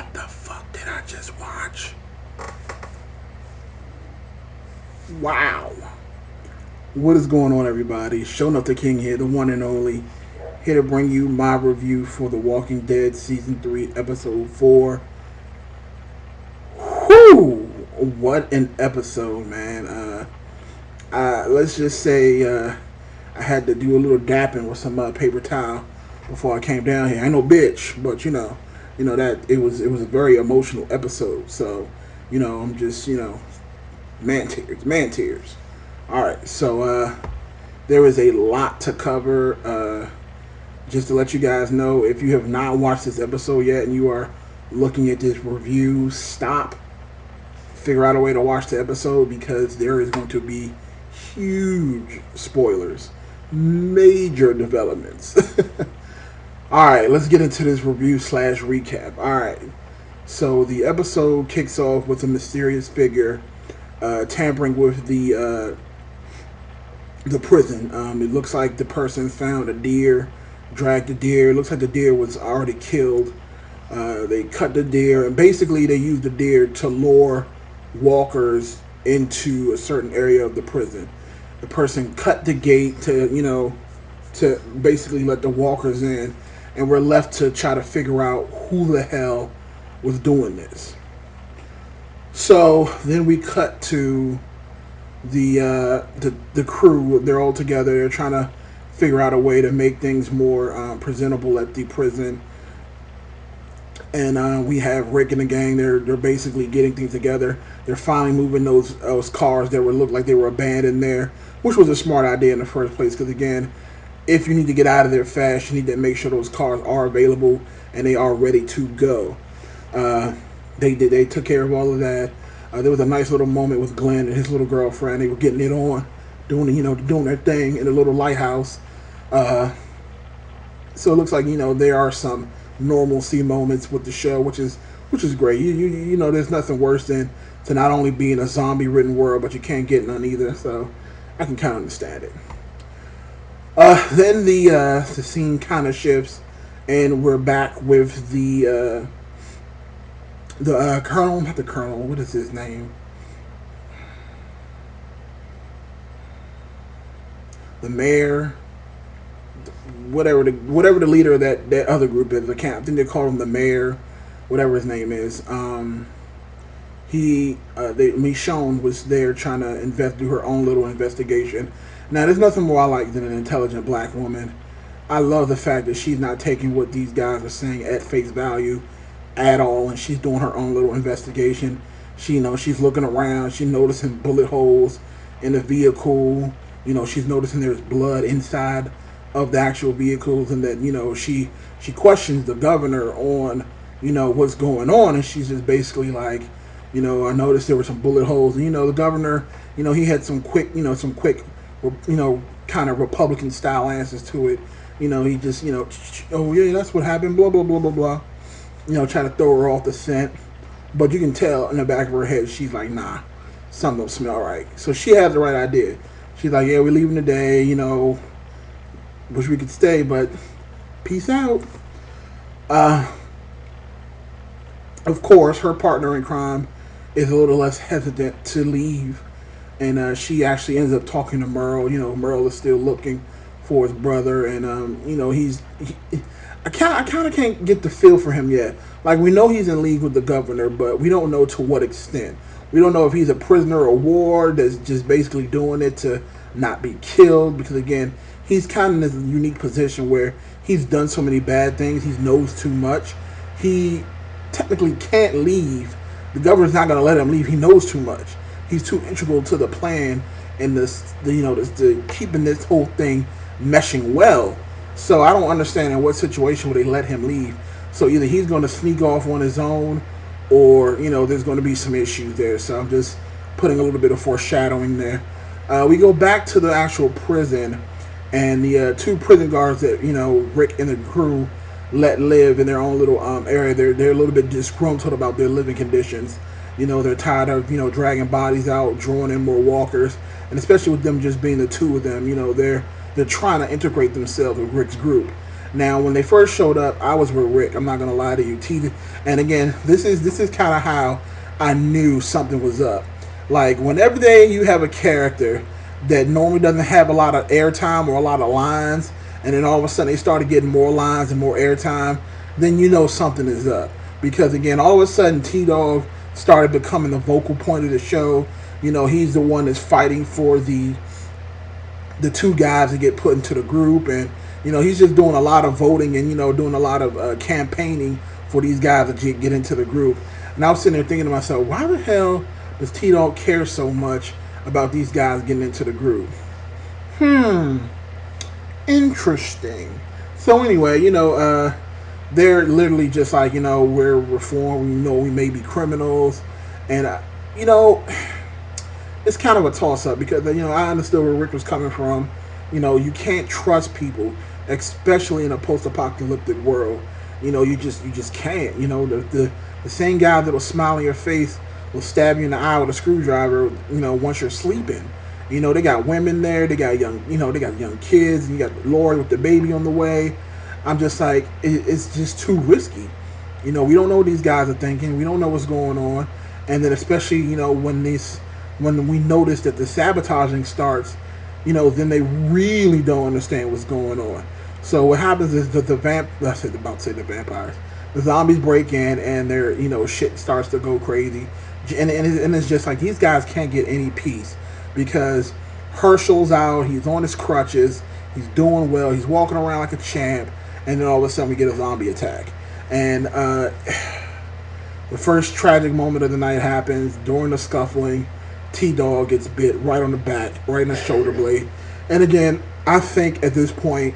What the fuck did I just watch? Wow. What is going on, everybody? Showing up the King here, the one and only. Here to bring you my review for The Walking Dead Season 3, Episode 4. Whew! What an episode, man. Let's just say I had to do a little dapping with some paper towel before I came down here. I ain't no bitch, but you know that it was a very emotional episode. So, I'm just man tears. All right, so there is a lot to cover. Just to let you guys know, if you have not watched this episode yet and you are looking at this review, stop. Figure out a way to watch the episode because there is going to be huge spoilers, major developments. All right, let's get into this review slash recap. All right, so the episode kicks off with a mysterious figure tampering with the prison. It looks like the person found a deer, dragged the deer. It looks like the deer was already killed. They cut the deer, and basically they used the deer to lure walkers into a certain area of the prison. The person cut the gate to basically let the walkers in, and we're left to try to figure out who the hell was doing this. So then we cut to the crew. They're all together. They're trying to figure out a way to make things more presentable at the prison. And we have Rick and the gang. They're basically getting things together. They're finally moving those cars that looked like they were abandoned there, which was a smart idea in the first place. Because again, if you need to get out of there fast, you need to make sure those cars are available and they are ready to go. They took care of all of that. There was a nice little moment with Glenn and his little girlfriend. They were getting it on, doing their thing in the little lighthouse. So it looks like there are some normalcy moments with the show, which is great. There's nothing worse than to not only be in a zombie-ridden world, but you can't get none either. So I can kind of understand it. Then the scene kind of shifts, and we're back with the colonel, not the colonel. What is his name? The mayor, whatever the leader of that other group is. I think they call him the mayor, whatever his name is. Michonne was there trying to do her own little investigation. Now, there's nothing more I like than an intelligent black woman. I love the fact that she's not taking what these guys are saying at face value at all, and she's doing her own little investigation. She's looking around. She's noticing bullet holes in the vehicle. She's noticing there's blood inside of the actual vehicles, and that she questions the governor on what's going on, and she's just basically like, I noticed there were some bullet holes, and the governor, he had some quick kind of Republican style answers to it. He just oh yeah, that's what happened, blah blah blah blah blah. Trying to throw her off the scent, but you can tell in the back of her head she's like, nah, something don't smell right. So she has the right idea. She's like, yeah, we're leaving today. Wish we could stay, but peace out. Of course, her partner in crime is a little less hesitant to leave, and she actually ends up talking to Merle. Merle is still looking for his brother, and I kind of can't get the feel for him yet. Like, we know he's in league with the governor, but we don't know to what extent. We don't know if he's a prisoner of war that's just basically doing it to not be killed, because again, he's kind of in this unique position where he's done so many bad things. He knows too much. He technically can't leave. The governor's not going to let him leave. He knows too much. He's too integral to the plan and the keeping this whole thing meshing well. So I don't understand in what situation would they let him leave. So either he's going to sneak off on his own, or there's going to be some issues there. So I'm just putting a little bit of foreshadowing there. We go back to the actual prison, and the two prison guards that Rick and the crew let live in their own little area. They're a little bit disgruntled about their living conditions. They're tired of dragging bodies out, drawing in more walkers, and especially with them just being the two of them. They're trying to integrate themselves with Rick's group. Now, when they first showed up, I was with Rick. I'm not gonna lie to you. And again, this is kind of how I knew something was up. Like whenever you have a character that normally doesn't have a lot of airtime or a lot of lines, and then all of a sudden they started getting more lines and more airtime, then you know something is up. Because again, all of a sudden T Dog started becoming the vocal point of the show. He's the one that's fighting for the two guys that get put into the group, and he's just doing a lot of voting and doing a lot of campaigning for these guys to get into the group. And I was sitting there thinking to myself, why the hell does T Dog care so much about these guys getting into the group? Interesting. So anyway, they're literally just like, we're reformed. We know we may be criminals, and you know, it's kind of a toss up because I understood where Rick was coming from. You can't trust people, especially in a post apocalyptic world. You just can't. The same guy that'll smile in your face will stab you in the eye with a screwdriver. Once you're sleeping. They got women there. They got young kids. And you got Lori with the baby on the way. I'm just like, it's just too risky. We don't know what these guys are thinking. We don't know what's going on. And then especially, when we notice that the sabotaging starts, then they really don't understand what's going on. So what happens is that I said about to say the vampires, the zombies break in and their, shit starts to go crazy. And it's just like these guys can't get any peace because Herschel's out, he's on his crutches, he's doing well, he's walking around like a champ, and then all of a sudden we get a zombie attack. And the first tragic moment of the night happens during the scuffling. T-Dog gets bit right on the back, right in the shoulder blade. And again, I think at this point,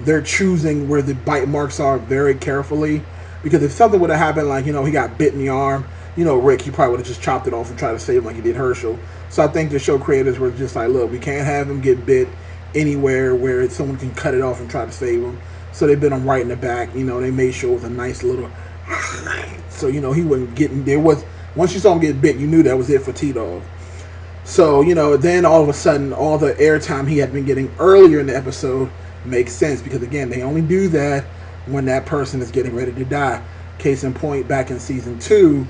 they're choosing where the bite marks are very carefully. Because if something would have happened, like, he got bit in the arm, Rick, he probably would have just chopped it off and tried to save him like he did Herschel. So I think the show creators were just like, look, we can't have him get bit anywhere where someone can cut it off and try to save him. So they bit him right in the back. They made sure it was a nice little... So, he wasn't getting... Once you saw him get bit, you knew that was it for T-Dog. So, then all of a sudden, all the airtime he had been getting earlier in the episode makes sense. Because, again, they only do that when that person is getting ready to die. Case in point, back in Season 2,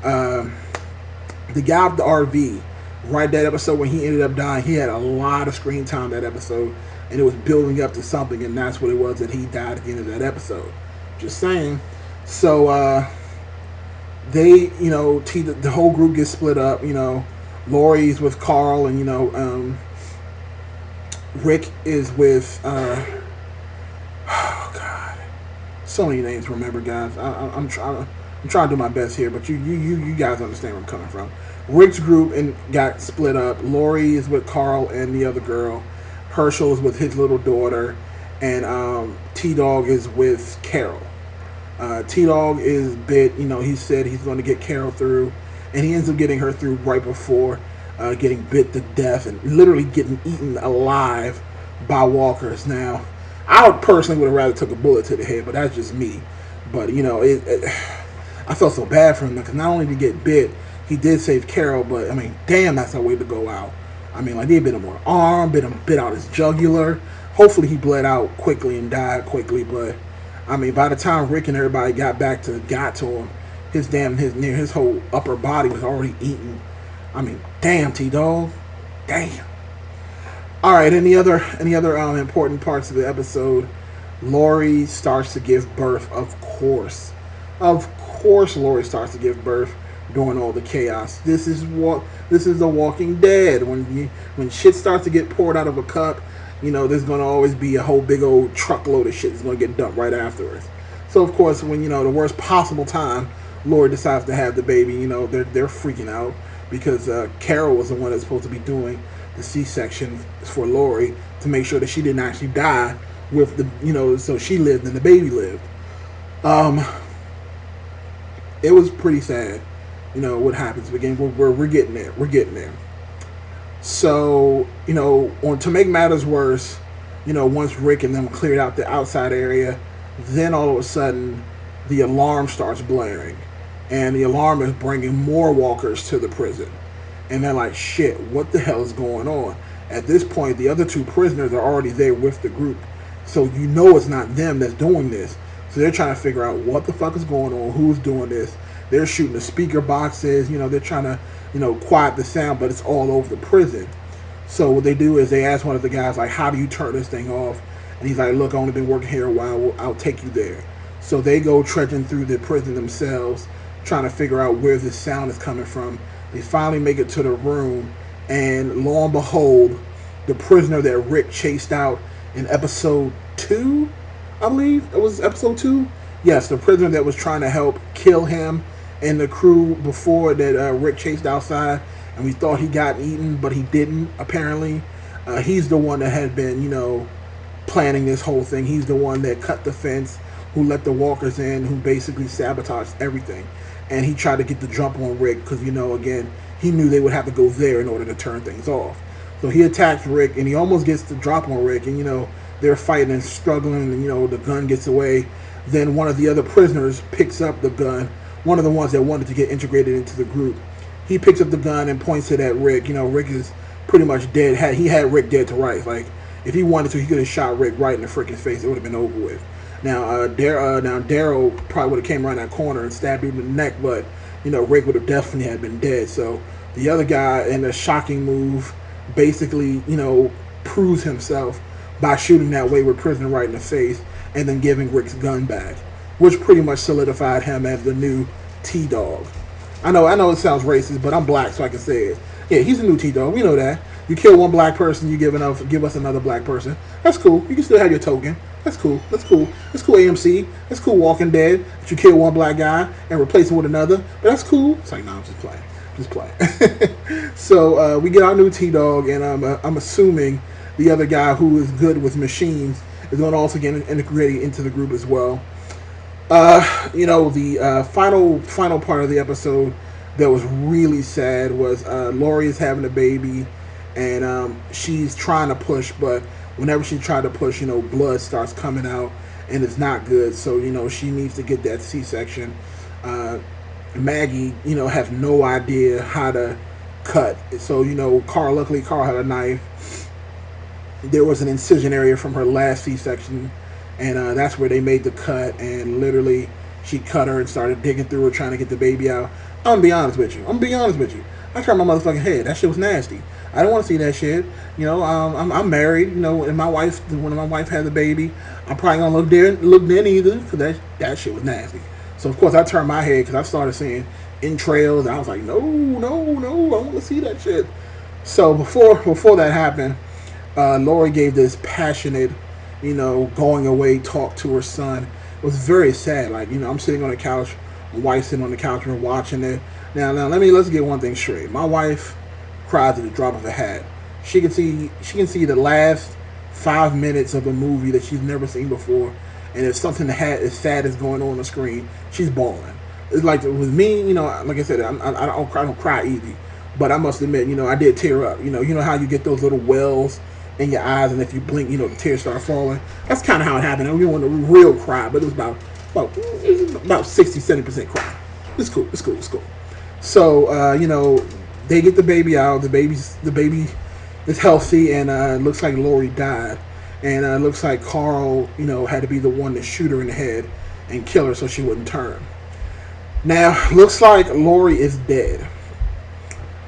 the guy with the RV, right, that episode when he ended up dying, he had a lot of screen time that episode. And it was building up to something, and that's what it was that he died at the end of that episode. Just saying. So, they, the whole group gets split up, Lori's with Carl, and Rick is with oh god, so many names to remember, guys. I'm trying to do my best here, but you guys understand where I'm coming from. Rick's group got split up. Lori is with Carl and the other girl. Herschel is with his little daughter, and T-Dog is with Carol. T-Dog is bit. He said he's going to get Carol through. And he ends up getting her through right before getting bit to death and literally getting eaten alive by walkers. Now, I personally would have rather took a bullet to the head, but that's just me. But, I felt so bad for him because not only did he get bit, he did save Carol, but, I mean, damn, that's a way to go out. I mean, like, they bit him on the arm, bit out his jugular. Hopefully he bled out quickly and died quickly, but, I mean, by the time Rick and everybody got to him, his whole upper body was already eaten. I mean, damn, T-Dog. Damn. Alright, any other important parts of the episode? Lori starts to give birth, of course. Of course Lori starts to give birth during all the chaos. This is The Walking Dead. When shit starts to get poured out of a cup, there's going to always be a whole big old truckload of shit that's going to get dumped right afterwards. So, of course, when, the worst possible time, Lori decides to have the baby, they're freaking out because Carol was the one that's supposed to be doing the C-section for Lori to make sure that she didn't actually die with the, so she lived and the baby lived. It was pretty sad, what happens. But again, we're getting there. We're getting there. So, to make matters worse, once Rick and them cleared out the outside area, then all of a sudden the alarm starts blaring. And the alarm is bringing more walkers to the prison. And they're like, shit, what the hell is going on? At this point, the other two prisoners are already there with the group. So you know it's not them that's doing this. So they're trying to figure out what the fuck is going on, who's doing this. They're shooting the speaker boxes, they're trying to, quiet the sound, but it's all over the prison. So what they do is they ask one of the guys, like, how do you turn this thing off? And he's like, look, I've only been working here a while. I'll take you there. So they go trudging through the prison themselves, trying to figure out where this sound is coming from. They finally make it to the room, and lo and behold, the prisoner that Rick chased out in episode 2, I believe it was episode 2. Yes, the prisoner that was trying to help kill him and the crew before that Rick chased outside, and we thought he got eaten, but he didn't, apparently. He's the one that had been, planning this whole thing. He's the one that cut the fence, who let the walkers in, who basically sabotaged everything. And he tried to get the jump on Rick because, again, he knew they would have to go there in order to turn things off. So he attacks Rick, and he almost gets the drop on Rick, and, they're fighting and struggling, and, the gun gets away. Then one of the other prisoners picks up the gun, one of the ones that wanted to get integrated into the group. He picks up the gun and points it at Rick. Rick is pretty much dead. He had Rick dead to rights. Like, if he wanted to, he could have shot Rick right in the freaking face. It would have been over with. Now, Daryl probably would have came around that corner and stabbed him in the neck, but, Rick would have definitely had been dead. So the other guy, in a shocking move, basically, proves himself by shooting that wayward prisoner right in the face and then giving Rick's gun back, which pretty much solidified him as the new T-Dog. I know it sounds racist, but I'm black, so I can say it. Yeah, he's a new T-Dog. We know that. You kill one black person, you give us another black person. That's cool. You can still have your token. That's cool. That's cool. That's cool, AMC. That's cool, Walking Dead. That you kill one black guy and replace him with another. But that's cool. It's like, nah, I'm just playing. Just playing. So we get our new T-Dog, and I'm assuming the other guy who is good with machines is going to also get integrated into the group as well. The final part of the episode that was really sad was Lori is having a baby, and she's trying to push, but whenever she tried to push, blood starts coming out, and it's not good. So, she needs to get that C-section. Maggie, has no idea how to cut. So, luckily Carl had a knife. There was an incision area from her last C-section, and that's where they made the cut, and literally she cut her and started digging through her trying to get the baby out. I'm gonna be honest with you. I tried my motherfucking head. That shit was nasty. I don't want to see that shit. I'm married. And when my wife had the baby, I'm probably gonna look there either, because that shit was nasty. So of course I turned my head because I started seeing entrails, and I was like, no, I want to see that shit. So before that happened, Lori gave this passionate, going away talk to her son. It was very sad. Like, I'm sitting on the couch, my wife's sitting on the couch, and we're watching it. Now let's get one thing straight. My wife cries at the drop of a hat. She can see the last 5 minutes of a movie that she's never seen before, and if something as sad is going on the screen, she's bawling. It's like with me, like I said, I don't cry easy, but I must admit, I did tear up. You know how you get those little wells in your eyes, and if you blink, the tears start falling. That's kind of how it happened. I didn't want to real cry, but it was about 60-70% cry. It's cool. So they get the baby out. The baby is healthy, and looks like Lori died, and looks like Carl had to be the one to shoot her in the head and kill her so she wouldn't turn. Now looks like Lori is dead.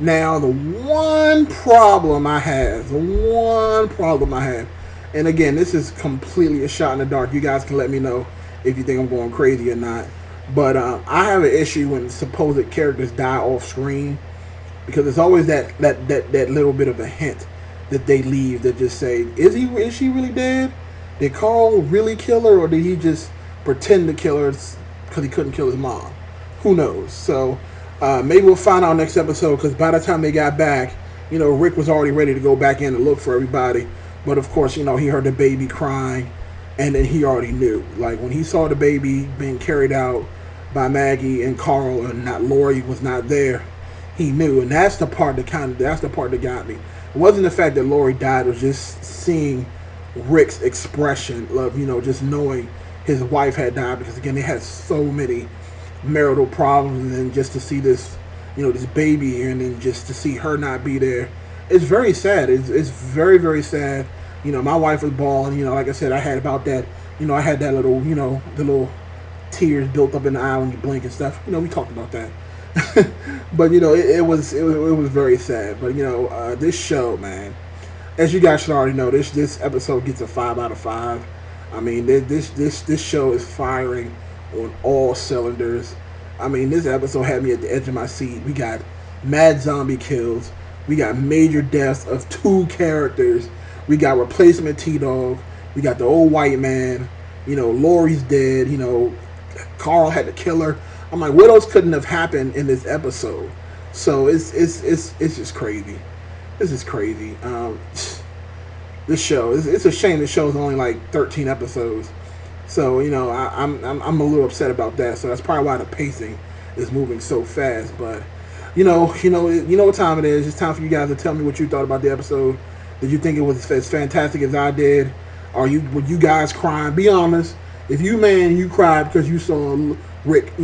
Now, the one problem I have, and again, this is completely a shot in the dark. You guys can let me know if you think I'm going crazy or not. But I have an issue when supposed characters die off screen, because it's always that little bit of a hint that they leave that just say, is she really dead? Did Carl really kill her, or did he just pretend to kill her because he couldn't kill his mom? Who knows? So maybe we'll find out next episode, because by the time they got back, Rick was already ready to go back in and look for everybody. But of course, he heard the baby crying, and then he already knew. Like, when he saw the baby being carried out by Maggie and Carl, and Lori was not there, he knew. And that's the part that got me. It wasn't the fact that Lori died, it was just seeing Rick's expression of, just knowing his wife had died, because again, they had so many marital problems, and then just to see this, this baby here, and then just to see her not be there, it's very sad. It's very, very sad. My wife was bawling. Like I said, I had about that. I had that little, the little tears built up in the eye when you blink and stuff. We talked about that. But it was very sad. But this show, man, as you guys should already know, this episode gets a 5 out of 5. I mean, this show is firing on all cylinders. I mean, this episode had me at the edge of my seat. We got mad zombie kills. We got major deaths of 2 characters. We got replacement T-Dog. We got the old white man. Lori's dead. Carl had to kill her. I'm like, what else couldn't have happened in this episode? So it's just crazy. This is crazy. This show, it's a shame the show is only like 13 episodes. So I'm a little upset about that. So that's probably why the pacing is moving so fast. But what time it is. It's time for you guys to tell me what you thought about the episode. Did you think it was as fantastic as I did? Were you guys crying? Be honest. If you cried because you saw Rick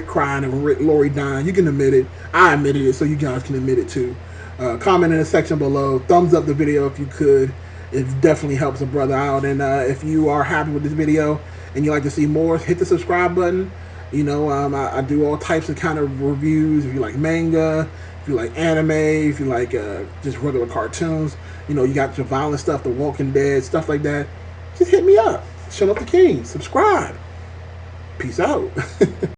crying and Lori dying, you can admit it. I admitted it, so you guys can admit it too. Comment in the section below. Thumbs up the video if you could. It definitely helps a brother out. And if you are happy with this video and you like to see more, hit the subscribe button. I do all types of kind of reviews. If you like manga, if you like anime, if you like just regular cartoons, you got your violent stuff, The Walking Dead, stuff like that. Just hit me up. Shut up the king. Subscribe. Peace out.